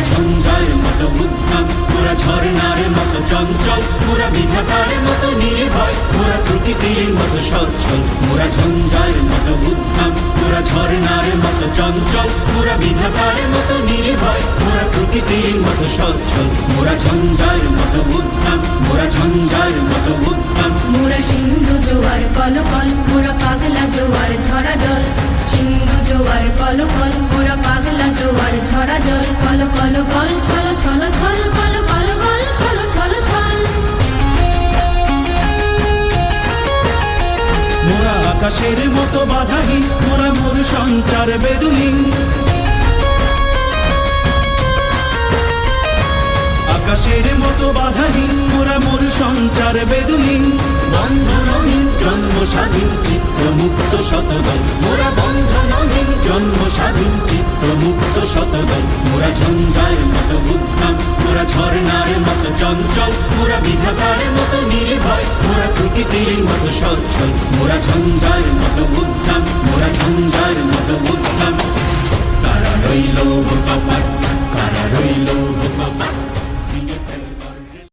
ঝঞ্ঝার মতো উদ্যম, মোরা ঝরনার মতো চঞ্চল, মোরা বিধাতার মতো নির্ভয়, মোরা প্রকৃতির মতো সচ্ছল। মোরা ঝঞ্ঝার মতো উদ্যম, মোরা ঝরনার মতো চঞ্চল, মোরা বিধাতার মতো নির্ভয়, মোরা প্রকৃতির মতো সচ্ছল। মোরা ঝঞ্ঝার মতো উদ্যম, মোরা ঝঞ্ঝার মতো উদ্যম। মোরা সিন্ধু জোয়ার কলকল, মোরা পাগলা জোয়ার ঝরা জল। সিন্ধু জোয়ার কলকল, মোরা পাগলা জোয়ার ঝরা জল। কল কল গল ছল ছল ছল, কল কল গল ছল ছল ছল। মোরা আকাশের মতো বাধাহীন, মোরা মোর সঞ্চার বেদুহীন। আকাশের মতো বাধাহীন, মোরা মোর সঞ্চার বেদুহীন। বন্ধনহীন জন্ম স্বাধীন চিত্ত মুক্ত শতদল, মোরা বন্ধনহীন জন্ম স্বাধীন চিত্ত মুক্ত শতদল। মোরা ঝঞ্ঝার মতো উদ্যম, মোরা ঝরনার মতো চঞ্চল, মোরা বিধাতার মতো নির্ভয়, মোরা প্রকৃতির মতো সচ্ছল। মোরা ঝঞ্ঝার মতো উদ্যম, মোরা ঝঞ্ঝার মতো উদ্যম। কারা রইল কপাট, কারা রইল কপাট।